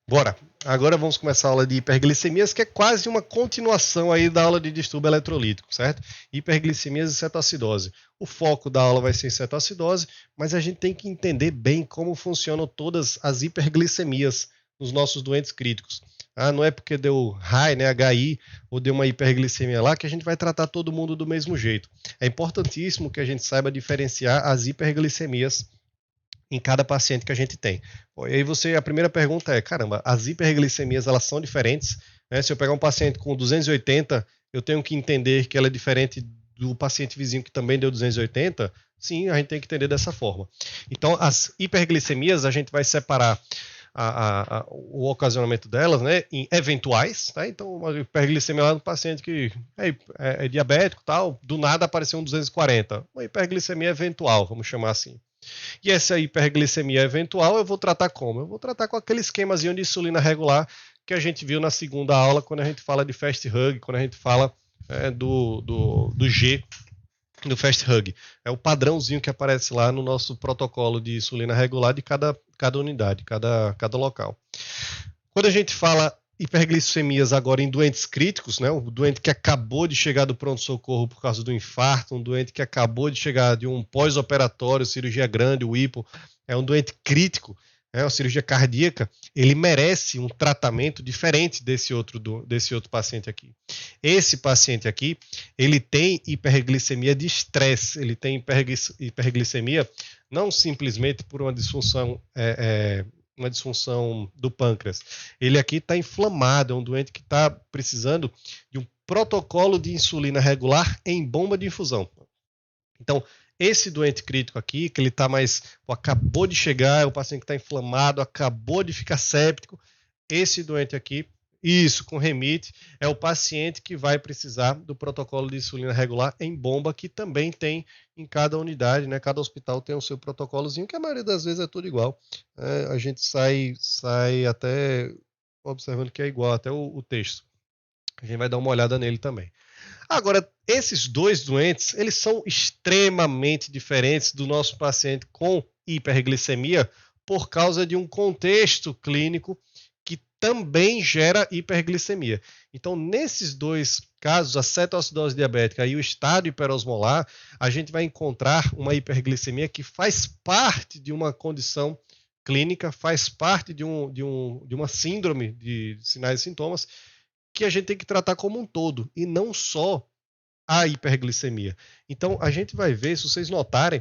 Bora! Agora vamos começar a aula de hiperglicemias, que é quase uma continuação aí da aula de distúrbio eletrolítico, certo? Hiperglicemias e cetoacidose. O foco da aula vai ser em cetoacidose, mas a gente tem que entender bem como funcionam todas as hiperglicemias nos nossos doentes críticos. Não é porque deu high, né, HI, ou deu uma hiperglicemia lá, que a gente vai tratar todo mundo do mesmo jeito. É importantíssimo que a gente saiba diferenciar as hiperglicemias em cada paciente que a gente tem. E aí a primeira pergunta é, caramba, as hiperglicemias elas são diferentes, né? Se eu pegar um paciente com 280, eu tenho que entender que ela é diferente do paciente vizinho que também deu 280? Sim, a gente tem que entender dessa forma. Então, as hiperglicemias a gente vai separar o ocasionamento delas, né, em eventuais, tá? Então, uma hiperglicemia lá no paciente que é diabético, tal, do nada apareceu um 240, uma hiperglicemia eventual, vamos chamar assim. E essa hiperglicemia eventual eu vou tratar como? Eu vou tratar com aquele esquemazinho de insulina regular que a gente viu na segunda aula, quando a gente fala de fast hug, quando a gente fala do G do fast hug. É o padrãozinho que aparece lá no nosso protocolo de insulina regular de cada unidade, cada local. Quando a gente fala hiperglicemias agora em doentes críticos, né? O doente que acabou de chegar do pronto-socorro por causa do infarto, um doente que acabou de chegar de um pós-operatório, cirurgia grande, o hipo, é um doente crítico, uma cirurgia cardíaca, ele merece um tratamento diferente desse outro paciente aqui. Esse paciente aqui, ele tem hiperglicemia de estresse, ele tem hiperglicemia não simplesmente por uma disfunção do pâncreas. Ele aqui está inflamado, é um doente que está precisando de um protocolo de insulina regular em bomba de infusão. Então, esse doente crítico aqui, que ele está acabou de chegar, é um paciente que está inflamado, acabou de ficar séptico, esse doente aqui, isso, com remite, é o paciente que vai precisar do protocolo de insulina regular em bomba, que também tem em cada unidade, né? Cada hospital tem o seu protocolozinho, que a maioria das vezes é tudo igual. A gente sai até observando que é igual, até o texto. A gente vai dar uma olhada nele também. Agora, esses dois doentes, eles são extremamente diferentes do nosso paciente com hiperglicemia por causa de um contexto clínico que também gera hiperglicemia. Então, nesses dois casos, a cetoacidose diabética e o estado hiperosmolar, a gente vai encontrar uma hiperglicemia que faz parte de uma condição clínica, faz parte de uma síndrome de sinais e sintomas que a gente tem que tratar como um todo e não só a hiperglicemia. Então, a gente vai ver, se vocês notarem,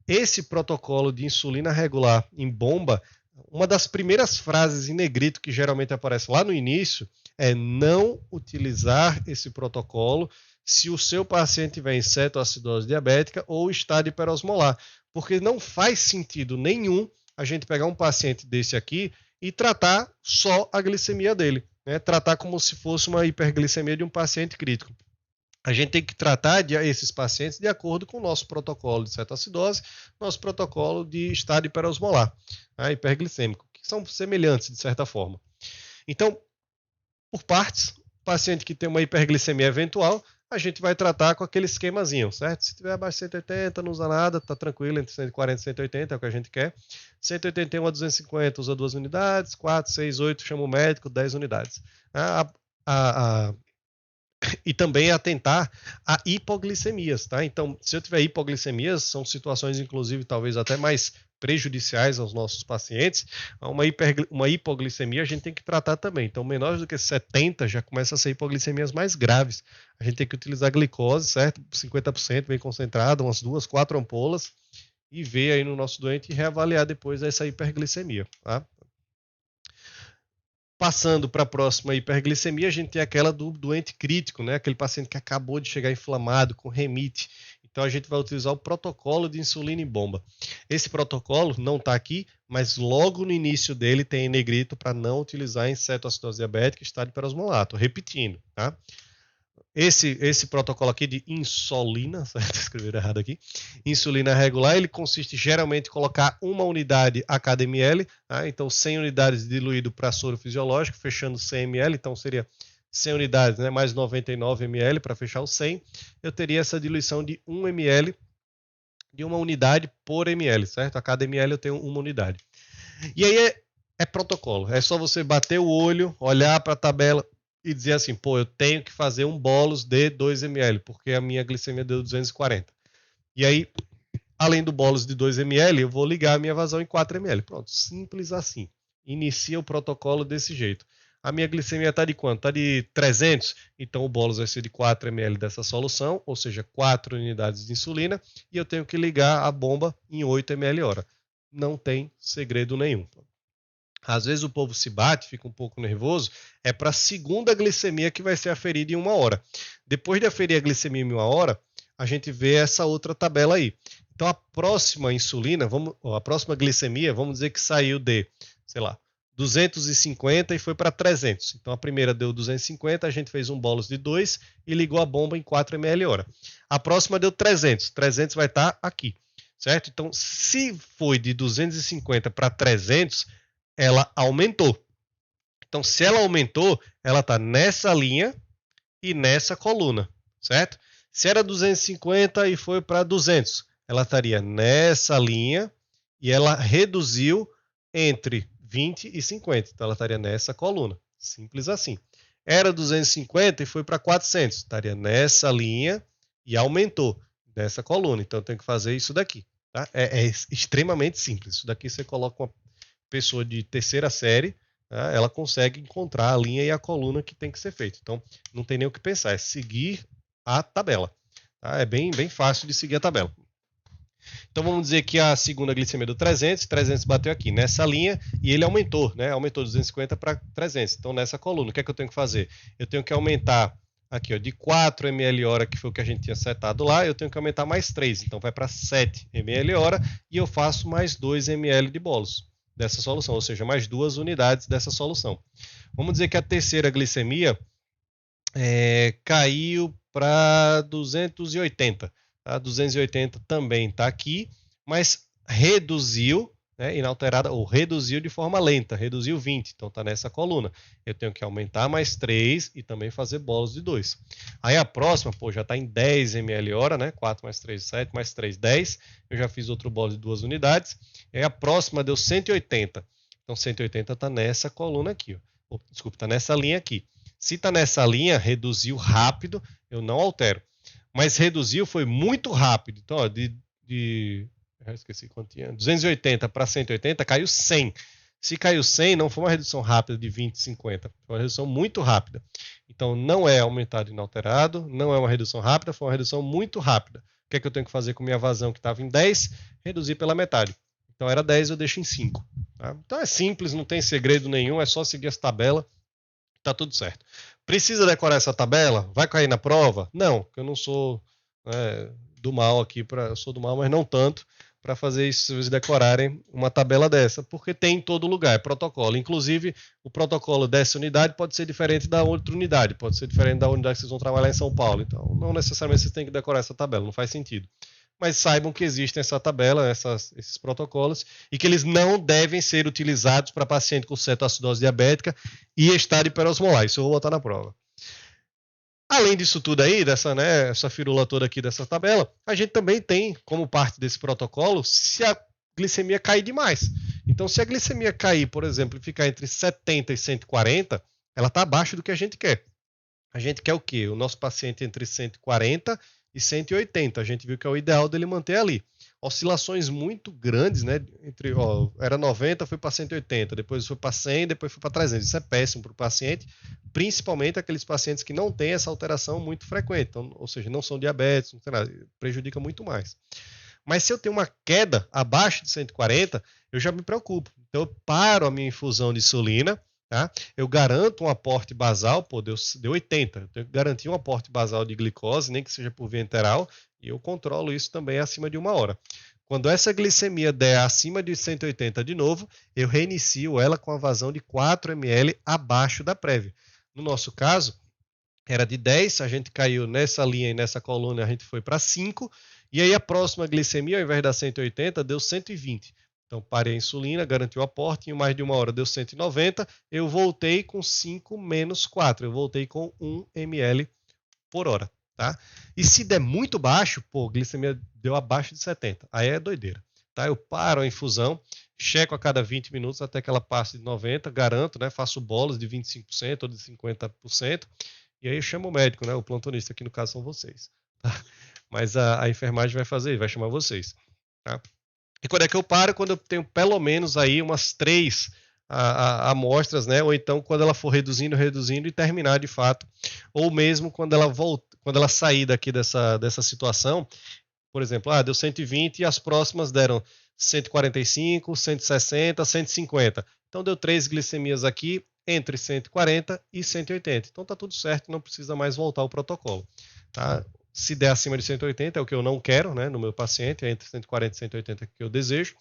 esse protocolo de insulina regular em bomba, uma das primeiras frases em negrito que geralmente aparece lá no início é não utilizar esse protocolo se o seu paciente tiver em cetoacidose diabética ou estado hiperosmolar, porque não faz sentido nenhum a gente pegar um paciente desse aqui e tratar só a glicemia dele, né? Tratar como se fosse uma hiperglicemia de um paciente crítico. A gente tem que tratar esses pacientes de acordo com o nosso protocolo de cetoacidose, nosso protocolo de estado hiperosmolar, hiperglicêmico, que são semelhantes de certa forma. Então, por partes, o paciente que tem uma hiperglicemia eventual, a gente vai tratar com aquele esquemazinho, certo? Se tiver abaixo de 180, não usa nada, tá tranquilo, entre 140 e 180 é o que a gente quer. 181 a 250 usa 2 unidades, 4, 6, 8 chama o médico, 10 unidades. E também atentar a hipoglicemias, tá? Então, se eu tiver hipoglicemias, são situações, inclusive, talvez até mais prejudiciais aos nossos pacientes. Uma hipoglicemia a gente tem que tratar também. Então, menores do que 70 já começa a ser hipoglicemias mais graves. A gente tem que utilizar glicose, certo? 50% bem concentrada, umas 2, 4 ampolas, e ver aí no nosso doente e reavaliar depois essa hiperglicemia, tá? Passando para a próxima hiperglicemia, a gente tem aquela do doente crítico, né? Aquele paciente que acabou de chegar inflamado, com remite. Então a gente vai utilizar o protocolo de insulina em bomba. Esse protocolo não está aqui, mas logo no início dele tem em negrito para não utilizar em cetoacidose diabética e estado hiperosmolar. Estou repetindo, tá? Esse protocolo aqui de insulina, certo? Escrever errado aqui, insulina regular, ele consiste geralmente em colocar uma unidade a cada ml, tá? Então 100 unidades diluído para soro fisiológico, fechando 100 ml, então seria 100 unidades, né, mais 99 ml para fechar o 100, eu teria essa diluição de 1 ml, de uma unidade por ml, certo? A cada ml eu tenho uma unidade. E aí é protocolo. É só você bater o olho, olhar para a tabela e dizer assim, pô, eu tenho que fazer um bolos de 2 ml, porque a minha glicemia deu 240. E aí, além do bolos de 2 ml, eu vou ligar a minha vazão em 4 ml. Pronto, simples assim. Inicia o protocolo desse jeito. A minha glicemia está de quanto? Está de 300, então o bolos vai ser de 4 ml dessa solução, ou seja, 4 unidades de insulina, e eu tenho que ligar a bomba em 8 ml hora. Não tem segredo nenhum. Às vezes o povo se bate, fica um pouco nervoso, é para a segunda glicemia que vai ser aferida em 1 hora. Depois de aferir a glicemia em 1 hora, a gente vê essa outra tabela aí. Então a próxima insulina, a próxima glicemia, vamos dizer que saiu de, sei lá, 250 e foi para 300. Então a primeira deu 250, a gente fez um bolos de 2 e ligou a bomba em 4 ml hora. A próxima deu 300, 300 vai estar aqui, certo? Então se foi de 250 para 300, ela aumentou. Então, se ela aumentou, ela está nessa linha e nessa coluna, certo? Se era 250 e foi para 200, ela estaria nessa linha e ela reduziu entre 20 e 50. Então, ela estaria nessa coluna. Simples assim. Era 250 e foi para 400, estaria nessa linha e aumentou nessa coluna. Então, eu tenho que fazer isso daqui. Tá? É extremamente simples. Isso daqui você coloca uma pessoa de terceira série, né, ela consegue encontrar a linha e a coluna que tem que ser feito. Então, não tem nem o que pensar, é seguir a tabela. Tá? É bem fácil de seguir a tabela. Então, vamos dizer que a segunda glicemia do 300, 300 bateu aqui nessa linha e ele aumentou, né? Aumentou 250 para 300. Então, nessa coluna, o que é que eu tenho que fazer? Eu tenho que aumentar aqui, ó, de 4 ml hora, que foi o que a gente tinha setado lá, eu tenho que aumentar mais 3. Então, vai para 7 ml hora e eu faço mais 2 ml de bolos dessa solução, ou seja, mais 2 unidades dessa solução. Vamos dizer que a terceira glicemia caiu para 280. Tá? 280 também está aqui, mas reduziu, né, inalterada, ou reduziu de forma lenta, reduziu 20, então está nessa coluna. Eu tenho que aumentar mais 3 e também fazer bolos de 2. Aí a próxima, pô, já está em 10 ml hora, né? 4 mais 3, 7, mais 3, 10. Eu já fiz outro bolo de 2 unidades. E aí a próxima deu 180. Então 180 está nessa coluna aqui. Ó. Desculpa, está nessa linha aqui. Se está nessa linha, reduziu rápido, eu não altero. Mas reduziu, foi muito rápido. Então, ó, eu esqueci quanto tinha. 280 para 180, caiu 100. Se caiu 100, não foi uma redução rápida de 20, 50. Foi uma redução muito rápida. Então, não é aumentado inalterado, não é uma redução rápida, foi uma redução muito rápida. O que é que eu tenho que fazer com minha vazão que estava em 10? Reduzir pela metade. Então, era 10, eu deixo em 5. Tá? Então, é simples, não tem segredo nenhum, é só seguir essa tabela. Tá tudo certo. Precisa decorar essa tabela? Vai cair na prova? Não, porque eu não sou do mal aqui, eu sou do mal, mas não tanto, para fazer isso, se vocês decorarem uma tabela dessa, porque tem em todo lugar, é protocolo. Inclusive, o protocolo dessa unidade pode ser diferente da outra unidade, pode ser diferente da unidade que vocês vão trabalhar em São Paulo. Então, não necessariamente vocês têm que decorar essa tabela, não faz sentido. Mas saibam que existem essa tabela, esses protocolos, e que eles não devem ser utilizados para paciente com cetoacidose diabética e estado hiperosmolar. Isso eu vou botar na prova. Além disso tudo aí, essa firula toda aqui dessa tabela, a gente também tem, como parte desse protocolo, se a glicemia cair demais. Então, se a glicemia cair, por exemplo, e ficar entre 70 e 140, ela está abaixo do que a gente quer. A gente quer o quê? O nosso paciente entre 140 e 180. A gente viu que é o ideal dele manter ali. Oscilações muito grandes, né? Era 90, foi para 180, depois foi para 100, depois foi para 300. Isso é péssimo para o paciente, principalmente aqueles pacientes que não têm essa alteração muito frequente, então, ou seja, não são diabéticos, não tem nada, prejudica muito mais. Mas se eu tenho uma queda abaixo de 140, eu já me preocupo. Então eu paro a minha infusão de insulina, tá? Eu garanto um aporte basal, pô, deu 80. Eu tenho que garantir um aporte basal de glicose, nem que seja por via enteral, e eu controlo isso também acima de 1 hora. Quando essa glicemia der acima de 180 de novo, eu reinicio ela com a vazão de 4 ml abaixo da prévia. No nosso caso, era de 10, a gente caiu nessa linha e nessa coluna, a gente foi para 5, e aí a próxima glicemia, ao invés da 180, deu 120. Então, parei a insulina, garantiu o aporte, em mais de 1 hora deu 190, eu voltei com 5 menos 4, eu voltei com 1 ml por hora. Tá? E se der muito baixo, pô, glicemia deu abaixo de 70, aí é doideira. Tá? Eu paro a infusão, checo a cada 20 minutos até que ela passe de 90%, garanto, né? Faço bolas de 25% ou de 50%, e aí eu chamo o médico, né? O plantonista, aqui no caso são vocês. Tá? Mas a enfermagem vai fazer, vai chamar vocês. Tá? E quando é que eu paro? Quando eu tenho pelo menos aí umas 3 amostras, né? Ou então quando ela for reduzindo e terminar de fato. Ou mesmo quando ela sair daqui dessa situação, por exemplo, deu 120 e as próximas deram 145, 160, 150. Então deu 3 glicemias aqui entre 140 e 180. Então tá tudo certo, não precisa mais voltar ao protocolo. Tá? Se der acima de 180, é o que eu não quero, né, no meu paciente, é entre 140 e 180 que eu desejo.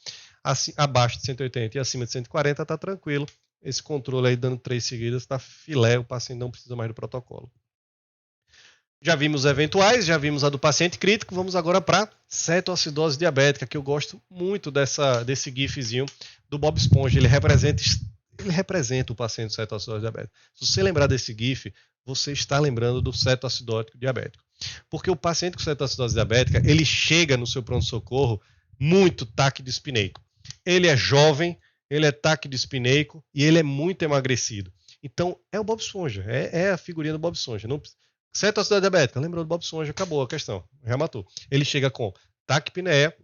Assim, abaixo de 180 e acima de 140 está tranquilo. Esse controle aí dando 3 seguidas está filé, o paciente não precisa mais do protocolo. Já vimos eventuais, já vimos a do paciente crítico, vamos agora para cetoacidose diabética, que eu gosto muito desse gifzinho do Bob Esponja, ele representa o paciente com cetoacidose diabética. Se você lembrar desse gif, você está lembrando do cetoacidótico diabético. Porque o paciente com cetoacidose diabética, ele chega no seu pronto-socorro muito taquidispineico. Ele é jovem, ele é taquidispineico e ele é muito emagrecido. Então, é o Bob Esponja, é a figurinha do Bob Esponja. Cetoacidose diabética, lembrou do Bob Esponja, acabou a questão, já matou. Ele chega com taquipneia,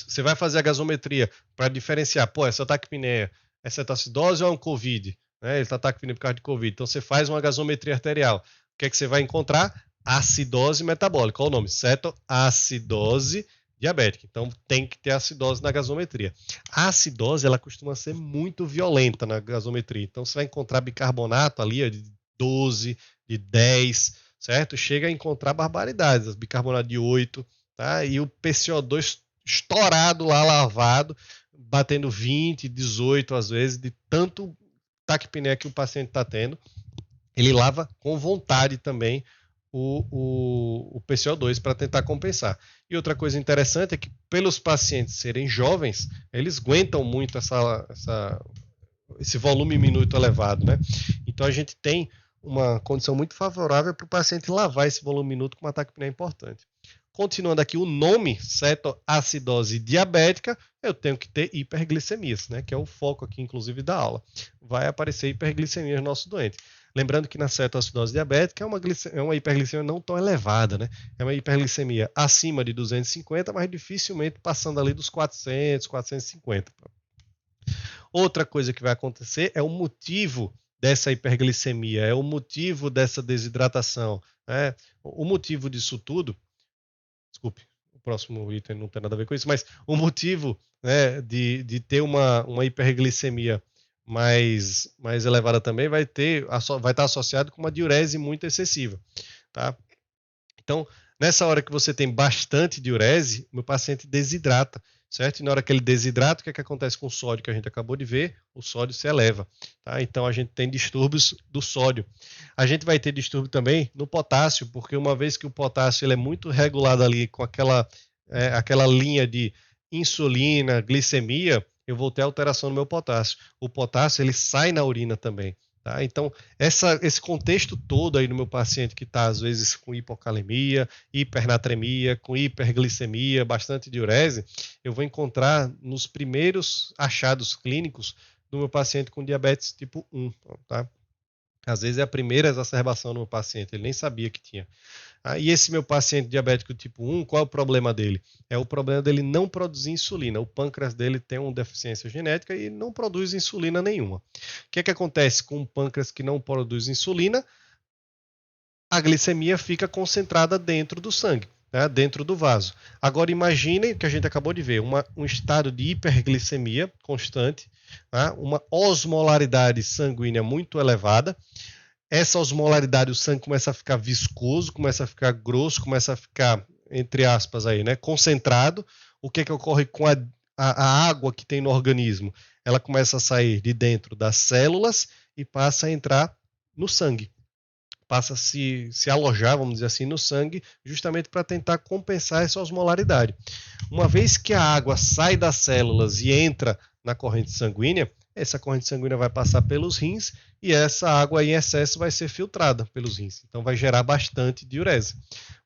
você vai fazer a gasometria para diferenciar, essa taquipneia é cetoacidose ou é um COVID? Né? Ele está taquipneia por causa de COVID. Então, você faz uma gasometria arterial. O que é que você vai encontrar? Acidose metabólica. Qual o nome? Cetoacidose diabética. Então, tem que ter acidose na gasometria. A acidose, ela costuma ser muito violenta na gasometria. Então, você vai encontrar bicarbonato ali de 12, de 10, certo? Chega a encontrar barbaridades. Bicarbonato de 8, tá? E o PCO2 estourado lá, lavado, batendo 20, 18 às vezes, de tanto taquipneia que o paciente está tendo. Ele lava com vontade também o PCO2 para tentar compensar. E outra coisa interessante é que, pelos pacientes serem jovens, eles aguentam muito esse volume minuto elevado, né? Então a gente tem uma condição muito favorável para o paciente lavar esse volume minuto com uma taquipneia importante. Continuando aqui, o nome cetoacidose diabética, eu tenho que ter hiperglicemias, né? Que é o foco aqui, inclusive, da aula. Vai aparecer hiperglicemia no nosso doente. Lembrando que na cetoacidose diabética é uma hiperglicemia não tão elevada, né? É uma hiperglicemia acima de 250, mas dificilmente passando ali dos 400, 450. Outra coisa que vai acontecer é o motivo dessa hiperglicemia, é o motivo dessa desidratação. Né? O motivo disso tudo, desculpe, o próximo item não tem nada a ver com isso, mas o motivo, né, de ter uma hiperglicemia mais elevada também vai estar associado com uma diurese muito excessiva. Tá? Então, nessa hora que você tem bastante diurese, o meu paciente desidrata, certo? E na hora que ele desidrata, o que é que acontece com o sódio que a gente acabou de ver? O sódio se eleva, tá? Então a gente tem distúrbios do sódio. A gente vai ter distúrbio também no potássio, porque uma vez que o potássio ele é muito regulado ali com aquela linha de insulina, glicemia, eu vou ter alteração no meu potássio. O potássio ele sai na urina também. Tá? Então, esse contexto todo aí no meu paciente que está, às vezes, com hipocalemia, hipernatremia, com hiperglicemia, bastante diurese, eu vou encontrar nos primeiros achados clínicos do meu paciente com diabetes tipo 1. Tá? Às vezes é a primeira exacerbação no meu paciente, ele nem sabia que tinha. E esse meu paciente diabético tipo 1, qual é o problema dele? É o problema dele não produzir insulina. O pâncreas dele tem uma deficiência genética e não produz insulina nenhuma. O que é que acontece com um pâncreas que não produz insulina? A glicemia fica concentrada dentro do sangue, né, dentro do vaso. Agora imaginem o que a gente acabou de ver, um estado de hiperglicemia constante, tá, uma osmolaridade sanguínea muito elevada. Essa osmolaridade, o sangue começa a ficar viscoso, começa a ficar grosso, começa a ficar, entre aspas, aí, né, concentrado. O que é que ocorre com a água que tem no organismo? Ela começa a sair de dentro das células e passa a entrar no sangue. Passa a se alojar, vamos dizer assim, no sangue, justamente para tentar compensar essa osmolaridade. Uma vez que a água sai das células e entra na corrente sanguínea, essa corrente sanguínea vai passar pelos rins e essa água em excesso vai ser filtrada pelos rins. Então vai gerar bastante diurese.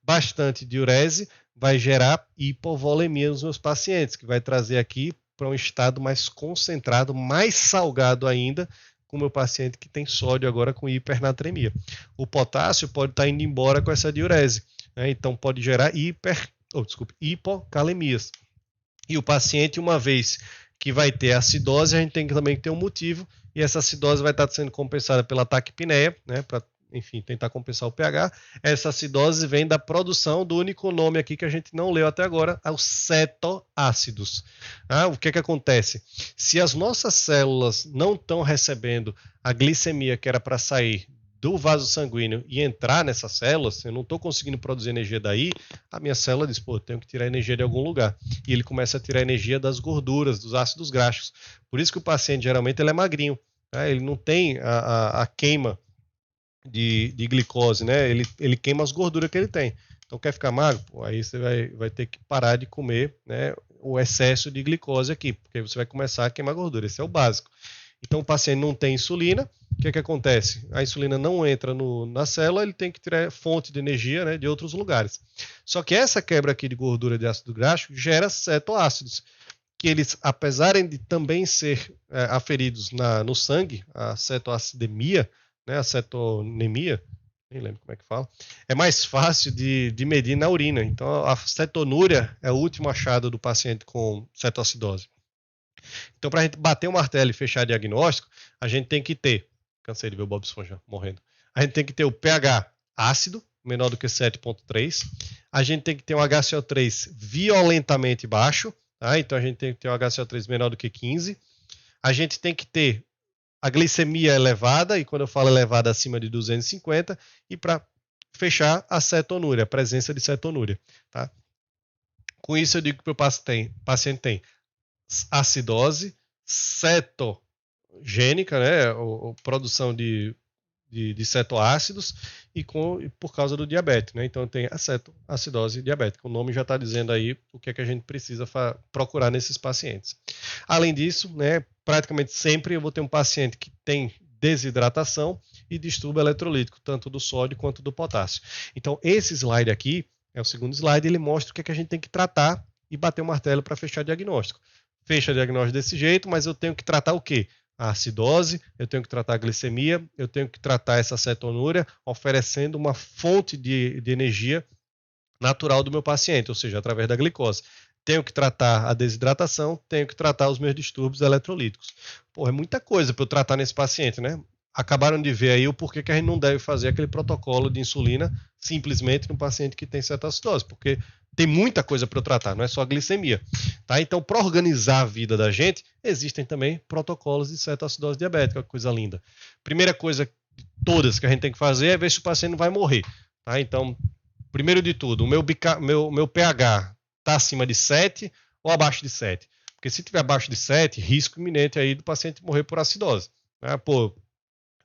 Bastante diurese vai gerar hipovolemia nos meus pacientes, que vai trazer aqui para um estado mais concentrado, mais salgado ainda, com o meu paciente que tem sódio agora com hipernatremia. O potássio pode estar indo embora com essa diurese, né? Então pode gerar hipocalemias. E o paciente, uma vez que vai ter acidose, a gente tem que também ter um motivo, e essa acidose vai estar sendo compensada pela taquipneia, né, para, enfim, tentar compensar o pH. Essa acidose vem da produção do único nome aqui que a gente não leu até agora, os cetoácidos. O que acontece? Se as nossas células não estão recebendo a glicemia que era para sair do vaso sanguíneo e entrar nessas células, eu não estou conseguindo produzir energia daí, a minha célula diz, pô, eu tenho que tirar energia de algum lugar. E ele começa a tirar energia das gorduras, dos ácidos graxos. Por isso que o paciente, geralmente, ele é magrinho. Né? Ele não tem a queima de glicose, né? Ele queima as gorduras que ele tem. Então, quer ficar magro? Pô, aí você vai ter que parar de comer, né, o excesso de glicose aqui, porque você vai começar a queimar gordura. Esse é o básico. Então, o paciente não tem insulina, o que acontece? A insulina não entra na célula, ele tem que tirar fonte de energia, né, de outros lugares. Só que essa quebra aqui de gordura de ácido graxo gera cetoácidos, que eles, apesar de também ser aferidos no sangue, a cetoacidemia, né, a cetonemia, nem lembro como é que fala, é mais fácil de medir na urina. Então, a cetonúria é o último achado do paciente com cetoacidose. Então, para a gente bater o martelo e fechar diagnóstico, a gente tem que ter, cansei de ver o Bob Esponja morrendo, a gente tem que ter o pH ácido, menor do que 7,3, a gente tem que ter um HCO3 violentamente baixo, tá? Então a gente tem que ter um HCO3 menor do que 15, a gente tem que ter a glicemia elevada, e quando eu falo elevada, acima de 250, e para fechar a cetonúria, a presença de cetonúria. Tá? Com isso eu digo que o paciente tem acidose cetogênica, né, ou produção de cetoácidos, e por causa do diabetes, né? Então tem acidose diabética. O nome já está dizendo aí o que é que a gente precisa procurar nesses pacientes. Além disso, né, praticamente sempre eu vou ter um paciente que tem desidratação e distúrbio eletrolítico, tanto do sódio quanto do potássio. Então esse slide aqui é o segundo slide, ele mostra o que é que a gente tem que tratar e bater o martelo para fechar diagnóstico. Fecha diagnóstico desse jeito, mas eu tenho que tratar o quê? A acidose, eu tenho que tratar a glicemia, eu tenho que tratar essa cetonúria, oferecendo uma fonte de energia natural do meu paciente, ou seja, através da glicose. Tenho que tratar a desidratação, tenho que tratar os meus distúrbios eletrolíticos. Pô, é muita coisa para eu tratar nesse paciente, né? Acabaram de ver aí o porquê que a gente não deve fazer aquele protocolo de insulina simplesmente no paciente que tem cetoacidose, porque tem muita coisa para eu tratar, não é só a glicemia. Tá? Então, para organizar a vida da gente, existem também protocolos de cetoacidose diabética, coisa linda. Primeira coisa de todas que a gente tem que fazer é ver se o paciente não vai morrer. Tá? Então, primeiro de tudo, o meu pH está acima de 7 ou abaixo de 7? Porque se tiver abaixo de 7, risco iminente aí do paciente morrer por acidose. Pô,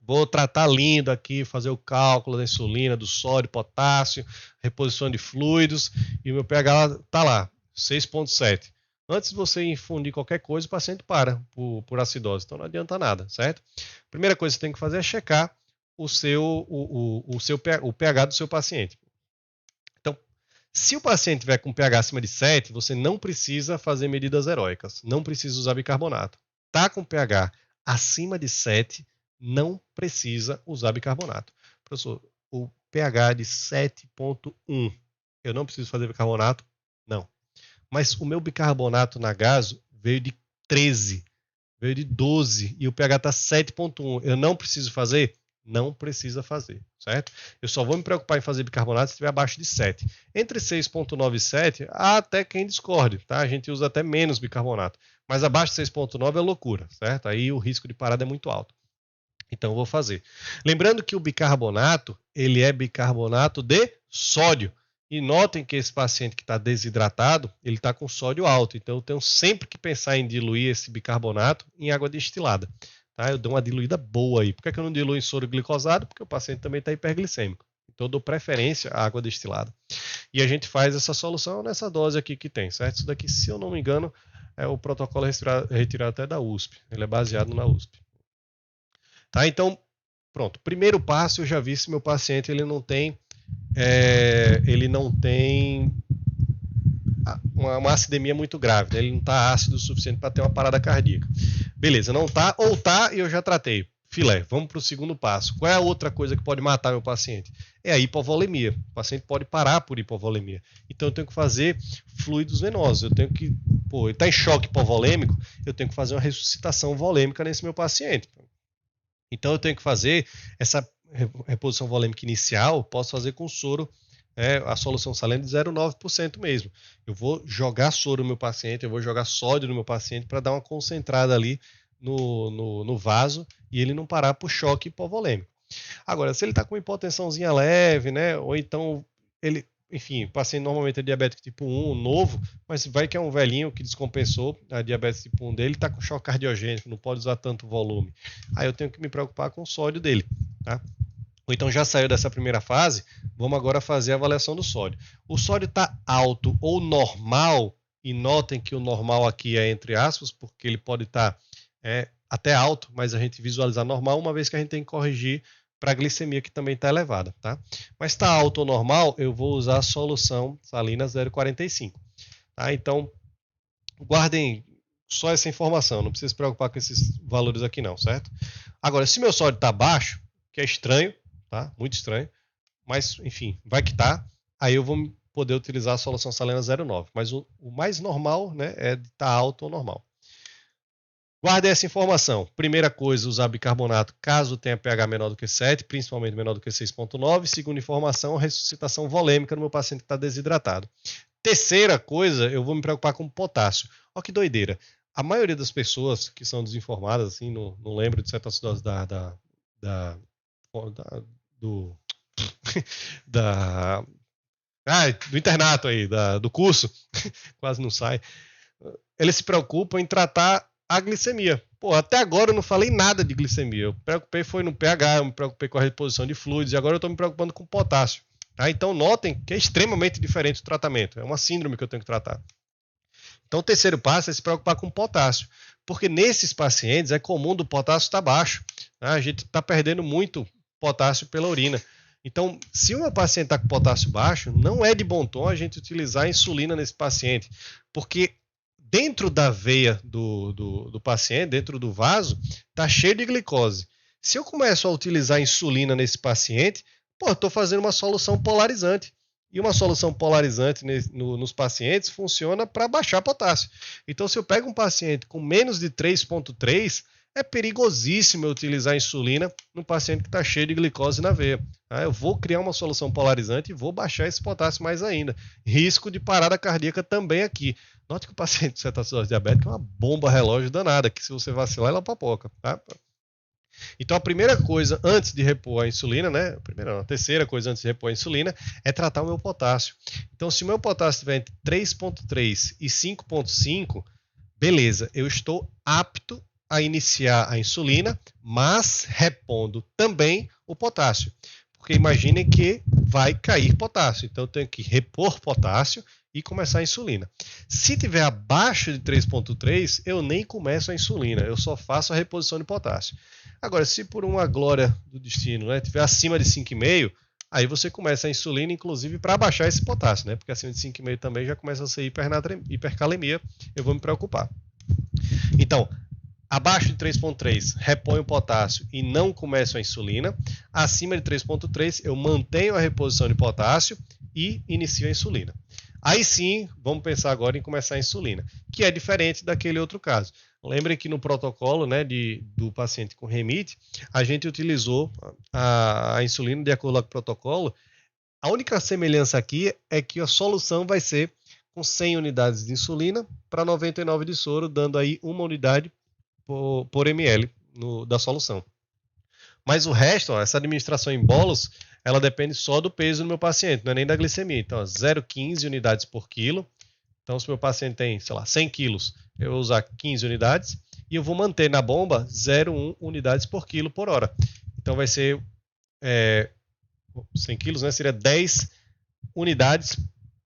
vou tratar lindo aqui, fazer o cálculo da insulina, do sódio, potássio, reposição de fluidos, e o meu pH está lá, 6,7. Antes de você infundir qualquer coisa, o paciente para por acidose, então não adianta nada, certo? Primeira coisa que você tem que fazer é checar o pH do seu paciente. Então, se o paciente tiver com pH acima de 7, você não precisa fazer medidas heróicas, não precisa usar bicarbonato. Está com pH acima de 7, não precisa usar bicarbonato. Professor, o pH de 7,1, eu não preciso fazer bicarbonato? Não. Mas o meu bicarbonato na gaso veio de 13, veio de 12 e o pH está 7,1. Eu não preciso fazer? Não precisa fazer, certo? Eu só vou me preocupar em fazer bicarbonato se estiver abaixo de 7. Entre 6,9 e 7, há até quem discorde, tá? A gente usa até menos bicarbonato. Mas abaixo de 6,9 é loucura, certo? Aí o risco de parada é muito alto. Então eu vou fazer. Lembrando que o bicarbonato, ele é bicarbonato de sódio. E notem que esse paciente que está desidratado, ele está com sódio alto. Então eu tenho sempre que pensar em diluir esse bicarbonato em água destilada. Tá? Eu dou uma diluída boa aí. Por que eu não diluo em soro glicosado? Porque o paciente também está hiperglicêmico. Então eu dou preferência à água destilada. E a gente faz essa solução nessa dose aqui que tem, certo? Isso daqui, se eu não me engano, é o protocolo retirado até da USP. Ele é baseado na USP. Tá? Então, pronto. Primeiro passo, eu já vi se meu paciente ele não tem uma acidemia muito grave, né? Ele não está ácido o suficiente para ter uma parada cardíaca. Beleza, não está, ou está e eu já tratei. Filé, vamos para o segundo passo. Qual é a outra coisa que pode matar meu paciente? É a hipovolemia. O paciente pode parar por hipovolemia. Então eu tenho que fazer fluidos venosos. Eu tenho que, ele está em choque hipovolêmico, eu tenho que fazer uma ressuscitação volêmica nesse meu paciente. Então eu tenho que fazer essa reposição volêmica inicial, posso fazer com soro, a solução salina de 0,9% mesmo. Eu vou jogar soro no meu paciente, eu vou jogar sódio no meu paciente para dar uma concentrada ali no vaso e ele não parar por choque hipovolêmico. Agora, se ele está com uma hipotensãozinha leve, né, ou então ele, enfim, o paciente normalmente é diabético tipo 1, novo, mas vai que é um velhinho que descompensou a diabetes tipo 1 dele, está com choque cardiogênico, não pode usar tanto volume. Aí eu tenho que me preocupar com o sódio dele, tá? Ou então já saiu dessa primeira fase, vamos agora fazer a avaliação do sódio. O sódio está alto ou normal, e notem que o normal aqui é entre aspas, porque ele pode estar até alto, mas a gente visualizar normal, uma vez que a gente tem que corrigir para a glicemia que também está elevada, tá? Mas está alto ou normal, eu vou usar a solução salina 0,45. Tá? Então, guardem só essa informação, não precisa se preocupar com esses valores aqui não, certo? Agora, se meu sódio está baixo, que é estranho, tá? Muito estranho, mas enfim, vai que tá, aí eu vou poder utilizar a solução salina 0,9, mas o mais normal, né, é de estar alto ou normal. Guardem essa informação. Primeira coisa, usar bicarbonato caso tenha pH menor do que 7, principalmente menor do que 6,9. Segunda informação, ressuscitação volêmica no meu paciente que está desidratado. Terceira coisa, eu vou me preocupar com potássio. Olha que doideira. A maioria das pessoas que são desinformadas, assim, não lembro de cetoacidose do internato aí, do curso, quase não sai. Eles se preocupam em tratar a glicemia. Pô, até agora eu não falei nada de glicemia. Eu me preocupei foi no pH, eu me preocupei com a reposição de fluidos e agora eu estou me preocupando com potássio. Tá? Então notem que é extremamente diferente o tratamento. É uma síndrome que eu tenho que tratar. Então o terceiro passo é se preocupar com potássio. Porque nesses pacientes é comum do potássio estar baixo. Tá? A gente está perdendo muito potássio pela urina. Então, se o meu paciente está com potássio baixo, não é de bom tom a gente utilizar insulina nesse paciente. Porque dentro da veia do paciente, dentro do vaso, está cheio de glicose. Se eu começo a utilizar insulina nesse paciente, estou fazendo uma solução polarizante. E uma solução polarizante nos pacientes funciona para baixar potássio. Então, se eu pego um paciente com menos de 3,3, é perigosíssimo eu utilizar insulina no paciente que está cheio de glicose na veia. Eu vou criar uma solução polarizante e vou baixar esse potássio mais ainda. Risco de parada cardíaca também aqui. Note que o paciente com cetoacidose diabética é uma bomba relógio danada, que se você vacilar, ela papoca. Tá? Então a primeira coisa antes de repor a insulina, né? A terceira coisa antes de repor a insulina é tratar o meu potássio. Então, se o meu potássio estiver entre 3,3 e 5,5, beleza, eu estou apto a iniciar a insulina, mas repondo também o potássio. Porque imaginem que vai cair potássio, então eu tenho que repor potássio e começar a insulina. Se tiver abaixo de 3,3, eu nem começo a insulina, eu só faço a reposição de potássio. Agora, se por uma glória do destino, né, tiver acima de 5,5, aí você começa a insulina, inclusive para baixar esse potássio, né, porque acima de 5,5 também já começa a ser hipercalemia, eu vou me preocupar. Então, abaixo de 3,3, reponho o potássio e não começo a insulina. Acima de 3,3, eu mantenho a reposição de potássio e inicio a insulina. Aí sim, vamos pensar agora em começar a insulina, que é diferente daquele outro caso. Lembrem que no protocolo, né, do paciente com remite, a gente utilizou a insulina de acordo com o protocolo. A única semelhança aqui é que a solução vai ser com 100 unidades de insulina para 99 de soro, dando aí 1 unidade por ml da solução. Mas o resto, essa administração em bolos, ela depende só do peso do meu paciente, não é nem da glicemia. Então, 0,15 unidades por quilo. Então, se o meu paciente tem, sei lá, 100 quilos, eu vou usar 15 unidades e eu vou manter na bomba 0,1 unidades por quilo por hora. Então, vai ser 100 quilos, né? Seria 10 unidades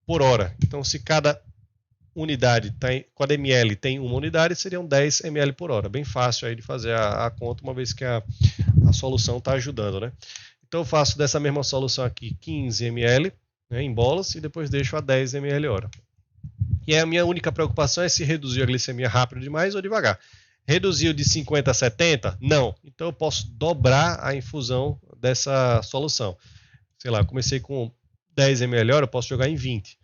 por hora. Então, se cada unidade, cada ml tem 1 unidade, seriam 10 ml por hora. Bem fácil aí de fazer a conta, uma vez que a solução está ajudando, né? Então, eu faço dessa mesma solução aqui 15 ml, né, em bolas e depois deixo a 10 ml hora. E a minha única preocupação é se reduziu a glicemia rápido demais ou devagar. Reduziu de 50 a 70? Não. Então eu posso dobrar a infusão dessa solução. Sei lá, eu comecei com 10 ml, eu posso jogar em 20.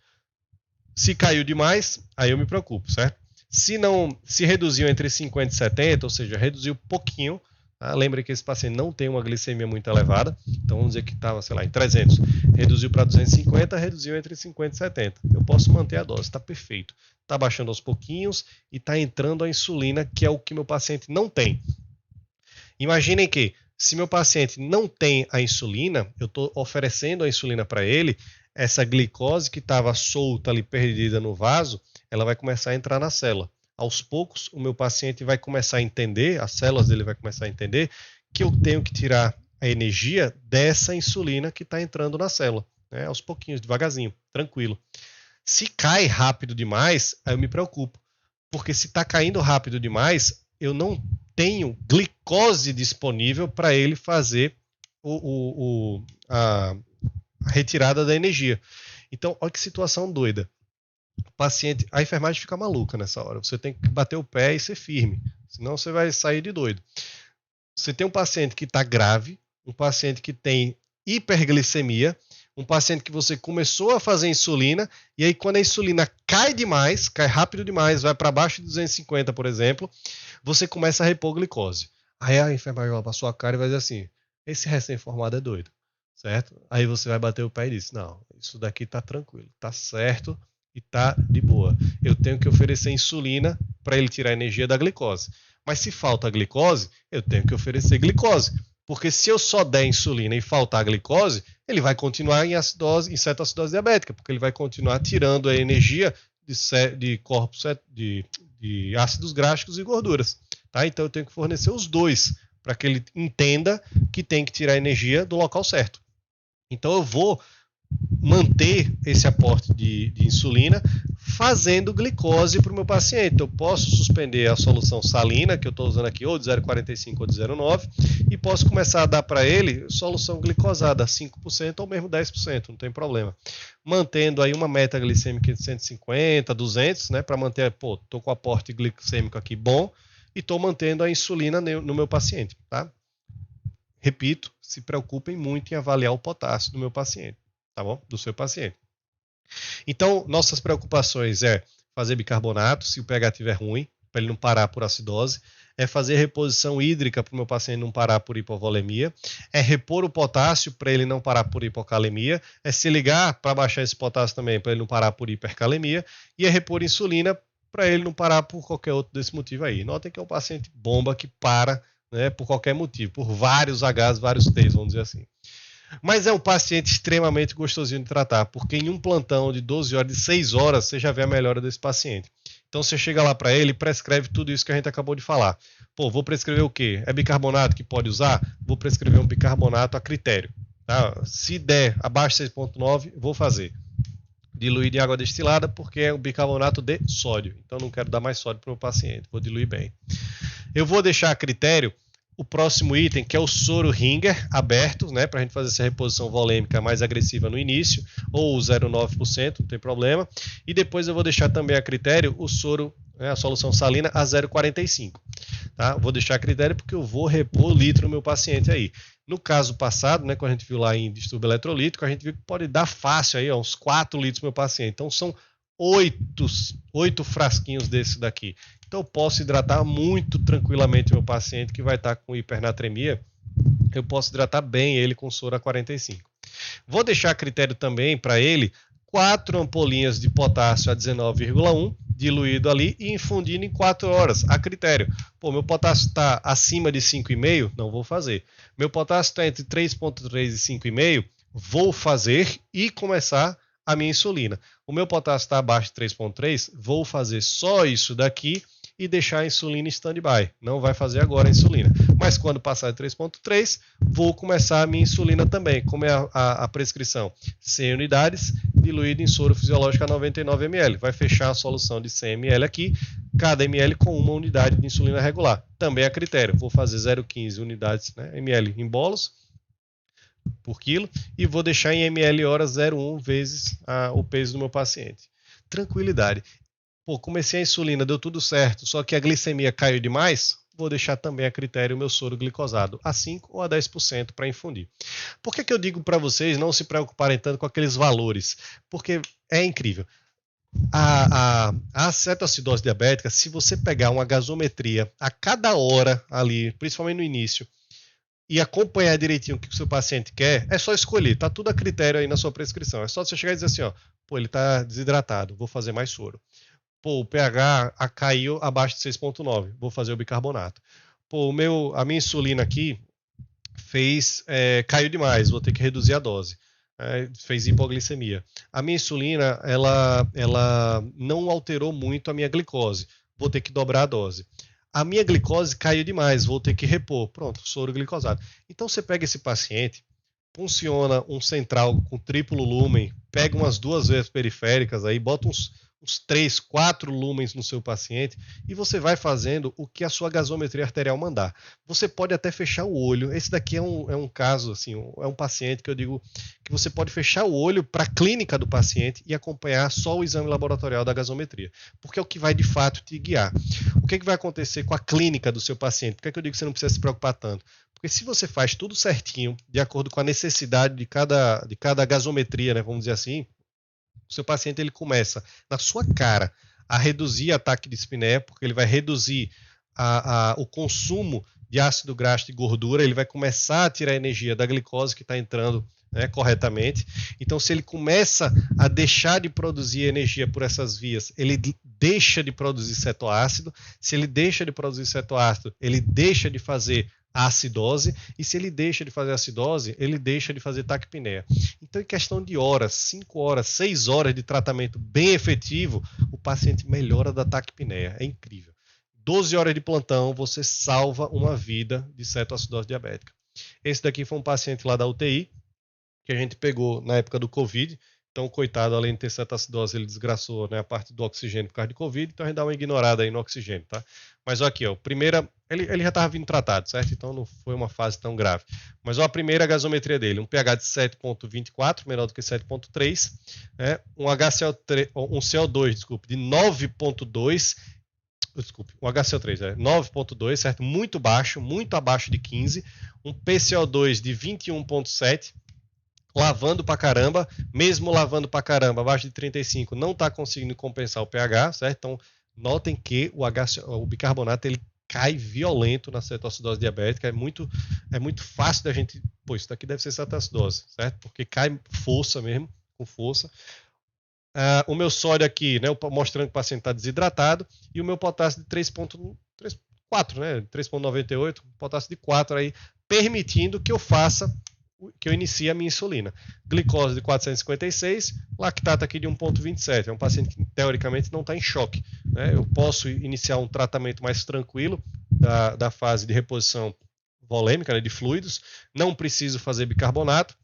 Se caiu demais, aí eu me preocupo, certo? Se reduziu entre 50 e 70, ou seja, reduziu pouquinho, tá? Lembre que esse paciente não tem uma glicemia muito elevada, então vamos dizer que estava, sei lá, em 300, reduziu para 250, reduziu entre 50 e 70. Eu posso manter a dose, está perfeito. Está baixando aos pouquinhos e está entrando a insulina, que é o que meu paciente não tem. Imaginem que, se meu paciente não tem a insulina, eu estou oferecendo a insulina para ele, essa glicose que estava solta ali, perdida no vaso, ela vai começar a entrar na célula. Aos poucos, o meu paciente vai começar a entender, as células dele vai começar a entender que eu tenho que tirar a energia dessa insulina que está entrando na célula, né? Aos pouquinhos, devagarzinho, tranquilo. Se cai rápido demais, aí eu me preocupo, porque se está caindo rápido demais, eu não tenho glicose disponível para ele fazer a retirada da energia. Então, olha que situação doida. O paciente, a enfermagem fica maluca nessa hora. Você tem que bater o pé e ser firme, senão você vai sair de doido. Você tem um paciente que está grave, um paciente que tem hiperglicemia, um paciente que você começou a fazer insulina, e aí quando a insulina cai demais, cai rápido demais, vai para baixo de 250, por exemplo, você começa a repor glicose. Aí a enfermagem olha para sua cara e vai dizer assim, esse recém-formado é doido, certo? Aí você vai bater o pé e diz, não, isso daqui tá tranquilo, tá certo e tá de boa. Eu tenho que oferecer insulina para ele tirar a energia da glicose. Mas se falta a glicose, eu tenho que oferecer glicose. Porque se eu só der insulina e faltar a glicose, ele vai continuar em acidose, em cetoacidose diabética, porque ele vai continuar tirando a energia de corpos de ácidos graxos e gorduras. Tá? Então eu tenho que fornecer os dois para que ele entenda que tem que tirar a energia do local certo. Então eu vou manter esse aporte de insulina fazendo glicose para o meu paciente. Eu posso suspender a solução salina, que eu estou usando aqui, ou de 0,45 ou de 0,9, e posso começar a dar para ele solução glicosada, 5% ou mesmo 10%, não tem problema. Mantendo aí uma meta glicêmica de 150, 200, né, para manter, estou com o aporte glicêmico aqui bom, e estou mantendo a insulina no meu paciente, tá? Repito, se preocupem muito em avaliar o potássio do meu paciente, tá bom? Do seu paciente. Então, nossas preocupações é fazer bicarbonato, se o pH estiver ruim, para ele não parar por acidose, é fazer reposição hídrica para o meu paciente não parar por hipovolemia, é repor o potássio para ele não parar por hipocalemia, é se ligar para baixar esse potássio também para ele não parar por hipercalemia, e é repor insulina para ele não parar por qualquer outro desse motivo aí. Notem que é um paciente bomba que para, né, por qualquer motivo, por vários Hs, vários Ts, vamos dizer assim. Mas é um paciente extremamente gostosinho de tratar, porque em um plantão de 12 horas, de 6 horas, você já vê a melhora desse paciente. Então você chega lá para ele e prescreve tudo isso que a gente acabou de falar. Vou prescrever o quê? É bicarbonato que pode usar? Vou prescrever um bicarbonato a critério. Tá? Se der abaixo de 6,9, vou fazer. Diluir em água destilada, porque é um bicarbonato de sódio. Então não quero dar mais sódio para o meu paciente, vou diluir bem. Eu vou deixar a critério o próximo item, que é o soro Ringer aberto, né, para a gente fazer essa reposição volêmica mais agressiva no início, ou 0,9%, não tem problema. E depois eu vou deixar também a critério o soro, né, a solução salina a 0,45. Tá? Vou deixar a critério porque eu vou repor litro no meu paciente aí. No caso passado, né, quando a gente viu lá em distúrbio eletrolítico, a gente viu que pode dar fácil aí, uns 4 litros pro meu paciente. Então são 8 frasquinhos desse daqui. Então eu posso hidratar muito tranquilamente o meu paciente que vai estar com hipernatremia. Eu posso hidratar bem ele com soro a 45. Vou deixar a critério também para ele 4 ampolinhas de potássio a 19,1 diluído ali e infundindo em 4 horas a critério. Meu potássio está acima de 5,5, não vou fazer. Meu potássio está entre 3,3 e 5,5, vou fazer e começar a minha insulina. O meu potássio está abaixo de 3,3, vou fazer só isso daqui e deixar a insulina em stand-by. Não vai fazer agora a insulina. Mas quando passar de 3,3, vou começar a minha insulina também. Como é a prescrição? 100 unidades, diluído em soro fisiológico a 99 ml. Vai fechar a solução de 100 ml aqui, cada ml com uma unidade de insulina regular. Também a critério. Vou fazer 0,15 unidades, né, ml em bolos por quilo e vou deixar em ml hora 0,1 vezes o peso do meu paciente. Tranquilidade. Pô, comecei a insulina, deu tudo certo, só que a glicemia caiu demais, vou deixar também a critério o meu soro glicosado a 5 ou a 10% para infundir. Por que eu digo para vocês não se preocuparem tanto com aqueles valores? Porque é incrível. A acetoacidose diabética, se você pegar uma gasometria a cada hora ali, principalmente no início, e acompanhar direitinho o que o seu paciente quer, é só escolher, tá tudo a critério aí na sua prescrição. É só você chegar e dizer assim, ó, pô, ele tá desidratado, vou fazer mais soro. Pô, o pH caiu abaixo de 6,9, vou fazer o bicarbonato. Pô, a minha insulina aqui caiu demais, vou ter que reduzir a dose. Fez hipoglicemia. A minha insulina, ela não alterou muito a minha glicose, vou ter que dobrar a dose. A minha glicose caiu demais, vou ter que repor. Pronto, soro glicosado. Então você pega esse paciente, funciona um central com triplo lumen, pega umas 2 vezes periféricas aí, bota uns 3, 4 lumens no seu paciente e você vai fazendo o que a sua gasometria arterial mandar. Você pode até fechar o olho. Esse daqui é um caso, assim, é um paciente que eu digo que você pode fechar o olho para a clínica do paciente e acompanhar só o exame laboratorial da gasometria, porque é o que vai de fato te guiar. O que vai acontecer com a clínica do seu paciente? Por que eu digo que você não precisa se preocupar tanto? Porque se você faz tudo certinho, de acordo com a necessidade de cada gasometria, né, vamos dizer assim, o seu paciente ele começa na sua cara a reduzir ataque de dispneia, porque ele vai reduzir o consumo de ácido graxo e gordura, ele vai começar a tirar a energia da glicose que está entrando, né, corretamente. Então, se ele começa a deixar de produzir energia por essas vias, ele deixa de produzir cetoácido. Se ele deixa de produzir cetoácido, ele deixa de fazer a acidose, e se ele deixa de fazer acidose, ele deixa de fazer taquipneia. Então, em questão de horas, 5 horas, 6 horas de tratamento bem efetivo, o paciente melhora da taquipneia. É incrível. 12 horas de plantão, você salva uma vida de cetoacidose diabética. Esse daqui foi um paciente lá da UTI, que a gente pegou na época do Covid. Então, coitado, além de ter cetoacidose, ele desgraçou, né, a parte do oxigênio por causa de Covid, então a gente dá uma ignorada aí no oxigênio, tá? Mas ó, aqui, ó, ele já estava vindo tratado, certo? Então não foi uma fase tão grave. Mas ó, a primeira gasometria dele, um pH de 7,24, menor do que 7,3, né? Um CO2, desculpe, de 9,2, desculpe, um HCO3, 9,2, certo? Muito baixo, muito abaixo de 15, um PCO2 de 21,7, lavando pra caramba, mesmo lavando pra caramba, abaixo de 35, não está conseguindo compensar o pH, certo? Então, notem que o bicarbonato ele cai violento na cetoacidose diabética, é muito fácil da gente, pô, isso daqui deve ser cetoacidose, certo? Porque cai força mesmo, com força. O meu sódio aqui, né, mostrando que o paciente está desidratado, e o meu potássio de 3,4, né, 3,98, potássio de 4 aí, permitindo que eu inicie a minha insulina. Glicose de 456, lactato aqui de 1,27. É um paciente que, teoricamente, não está em choque, né? Eu posso iniciar um tratamento mais tranquilo da fase de reposição volêmica, né, de fluidos. Não preciso fazer bicarbonato.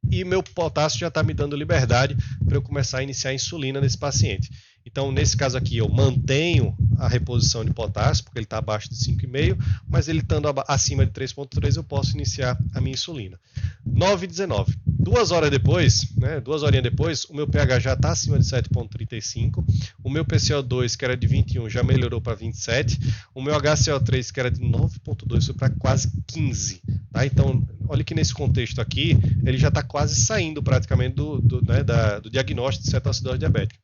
E meu potássio já está me dando liberdade para eu começar a iniciar a insulina nesse paciente. Então, nesse caso aqui, eu mantenho a reposição de potássio, porque ele está abaixo de 5,5, mas ele estando acima de 3,3, eu posso iniciar a minha insulina. 9,19. 2 horas depois, né, 2 horinhas depois, o meu pH já está acima de 7,35, o meu PCO2, que era de 21, já melhorou para 27, o meu HCO3, que era de 9,2, foi para quase 15. Tá? Então, olha que nesse contexto aqui, ele já está quase saindo praticamente do diagnóstico de cetoacidose diabética.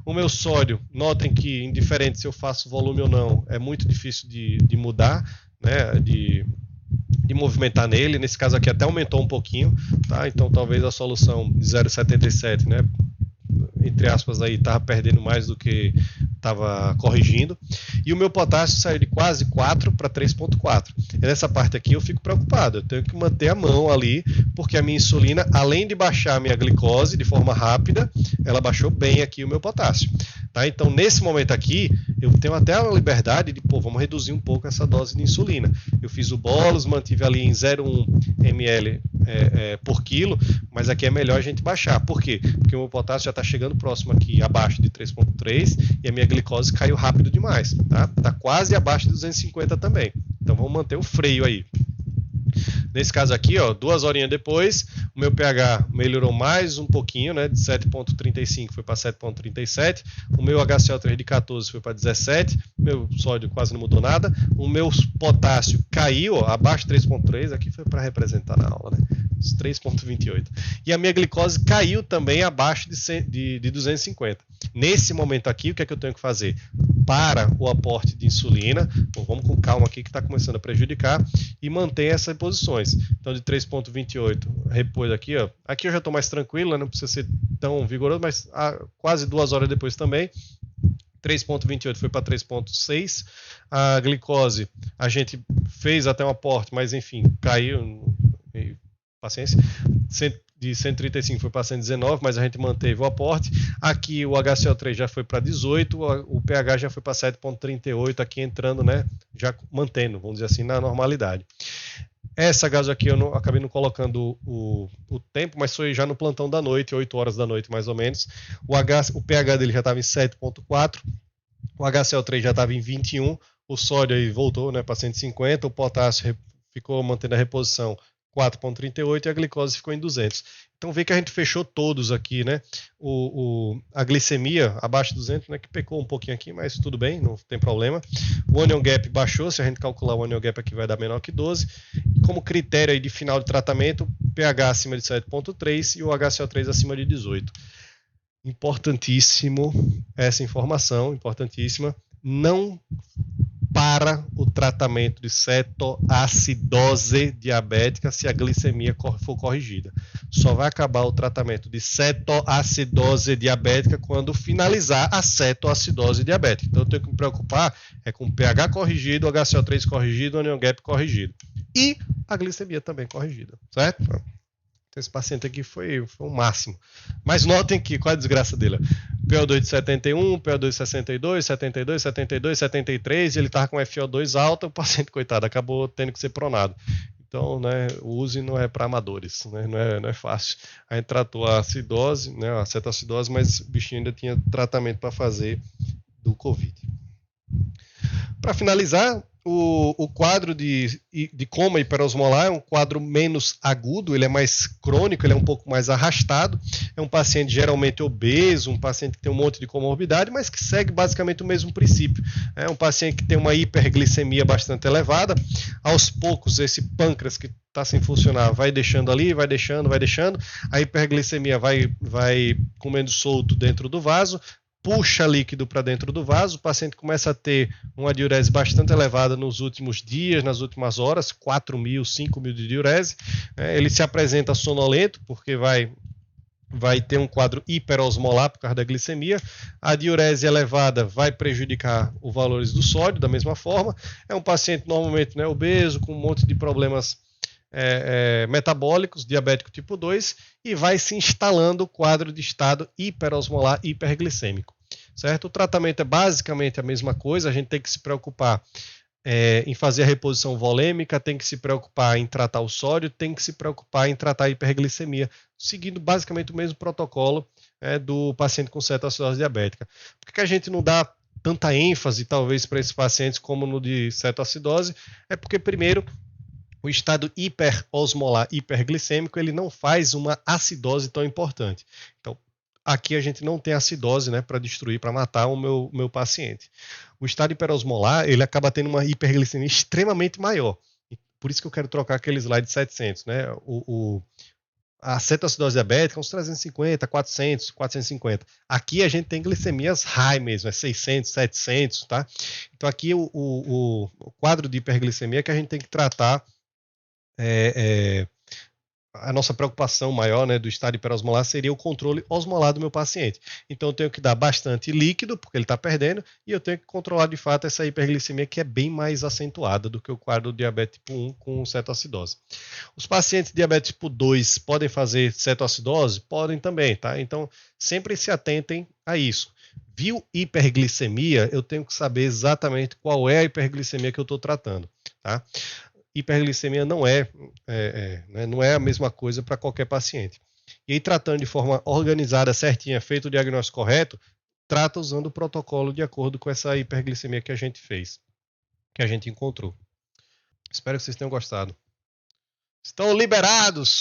O meu sódio, notem que indiferente se eu faço volume ou não, é muito difícil de mudar, né, de movimentar nele. Nesse caso aqui até aumentou um pouquinho, tá? Então talvez a solução de 0,77, né, entre aspas aí, estava perdendo mais do que estava corrigindo. E o meu potássio saiu de quase 4 para 3,4. E nessa parte aqui eu fico preocupado, eu tenho que manter a mão ali, porque a minha insulina, além de baixar a minha glicose de forma rápida, ela baixou bem aqui o meu potássio. Tá? Então, nesse momento aqui, eu tenho até a liberdade de, vamos reduzir um pouco essa dose de insulina. Eu fiz o bolos, mantive ali em 0,1 ml por quilo, mas aqui é melhor a gente baixar. Por quê? Porque o meu potássio já está chegando próximo aqui, abaixo de 3,3, e a minha glicose caiu rápido demais. Tá? Tá quase abaixo de 250 também. Então, vamos manter o freio aí. Nesse caso aqui, ó, 2 horinhas depois, o meu pH melhorou mais um pouquinho, né? De 7,35 foi para 7,37. O meu HCO3 de 14 foi para 17. Meu sódio quase não mudou nada. O meu potássio caiu, ó, abaixo de 3,3. Aqui foi para representar na aula, né? 3,28. E a minha glicose caiu também abaixo de 250. Nesse momento aqui, o que é que eu tenho que fazer? Para o aporte de insulina, bom, vamos com calma aqui que está começando a prejudicar, e manter essas posições. Então de 3,28 repôs aqui, ó. Aqui eu já estou mais tranquilo, né? Não precisa ser tão vigoroso, mas quase 2 horas depois também. 3,28 foi para 3,6. A glicose, a gente fez até um aporte, mas enfim, caiu. Paciência. De 135 foi para 119, mas a gente manteve o aporte. Aqui o HCO3 já foi para 18, o pH já foi para 7,38, aqui entrando, né? Já mantendo, vamos dizer assim, na normalidade. Essa gaso aqui eu acabei não colocando o tempo, mas foi já no plantão da noite, 8 horas da noite mais ou menos. O pH dele já estava em 7,4, o HCO3 já estava em 21, o sódio aí voltou, né, para 150, o potássio ficou mantendo a reposição 4,38 e a glicose ficou em 200. Então vê que a gente fechou todos aqui, né? A glicemia abaixo de 200, né? Que pecou um pouquinho aqui, mas tudo bem, não tem problema. O onion gap baixou, se a gente calcular o onion gap aqui vai dar menor que 12. E como critério aí de final de tratamento, pH acima de 7,3 e o HCO3 acima de 18. Importantíssimo essa informação, importantíssima. Não para o tratamento de cetoacidose diabética se a glicemia for corrigida. Só vai acabar o tratamento de cetoacidose diabética quando finalizar a cetoacidose diabética. Então eu tenho que me preocupar com o pH corrigido, o HCO3 corrigido, o onion gap corrigido. E a glicemia também corrigida, certo? Esse paciente aqui foi o máximo. Mas notem que, qual é a desgraça dele? PO2 de 71, PO2 de 62, 72, 72, 73, e ele estava com FO2 alta, o paciente, coitado, acabou tendo que ser pronado. Então, né, o uso não é para amadores, né, não é fácil. A gente tratou a acidose, né, a cetoacidose, mas o bichinho ainda tinha tratamento para fazer do Covid. Para finalizar, o quadro de coma hiperosmolar é um quadro menos agudo, ele é mais crônico, ele é um pouco mais arrastado. É um paciente geralmente obeso, um paciente que tem um monte de comorbidade, mas que segue basicamente o mesmo princípio. É um paciente que tem uma hiperglicemia bastante elevada. Aos poucos, esse pâncreas que está sem funcionar vai deixando ali, vai deixando. A hiperglicemia vai comendo solto dentro do vaso, puxa líquido para dentro do vaso, o paciente começa a ter uma diurese bastante elevada nos últimos dias, nas últimas horas, 4.000, 5.000 de diurese. Ele se apresenta sonolento, porque vai ter um quadro hiperosmolar por causa da glicemia. A diurese elevada vai prejudicar os valores do sódio, da mesma forma. É um paciente normalmente, né, obeso, com um monte de problemas metabólicos, diabético tipo 2, e vai se instalando o quadro de estado hiperosmolar hiperglicêmico. Certo? O tratamento é basicamente a mesma coisa, a gente tem que se preocupar em fazer a reposição volêmica, tem que se preocupar em tratar o sódio, tem que se preocupar em tratar a hiperglicemia, seguindo basicamente o mesmo protocolo do paciente com cetoacidose diabética. Por que a gente não dá tanta ênfase, talvez, para esses pacientes como no de cetoacidose? É porque, primeiro, o estado hiperosmolar hiperglicêmico ele não faz uma acidose tão importante. Então, aqui a gente não tem acidose, né, para destruir, para matar o meu paciente. O estado hiperosmolar ele acaba tendo uma hiperglicemia extremamente maior. Por isso que eu quero trocar aquele slide de 700, né? A cetoacidose diabética é uns 350, 400, 450. Aqui a gente tem glicemias high mesmo, é 600, 700, tá? Então aqui o quadro de hiperglicemia que a gente tem que tratar a nossa preocupação maior, né, do estado hiperosmolar seria o controle osmolar do meu paciente. Então eu tenho que dar bastante líquido, porque ele está perdendo, e eu tenho que controlar de fato essa hiperglicemia que é bem mais acentuada do que o quadro de diabetes tipo 1 com cetoacidose. Os pacientes de diabetes tipo 2 podem fazer cetoacidose? Podem também, tá? Então sempre se atentem a isso. Viu hiperglicemia, eu tenho que saber exatamente qual é a hiperglicemia que eu estou tratando, tá? Hiperglicemia não é a mesma coisa para qualquer paciente. E aí, tratando de forma organizada, certinha, feito o diagnóstico correto, trata usando o protocolo de acordo com essa hiperglicemia que a gente fez, que a gente encontrou. Espero que vocês tenham gostado. Estão liberados.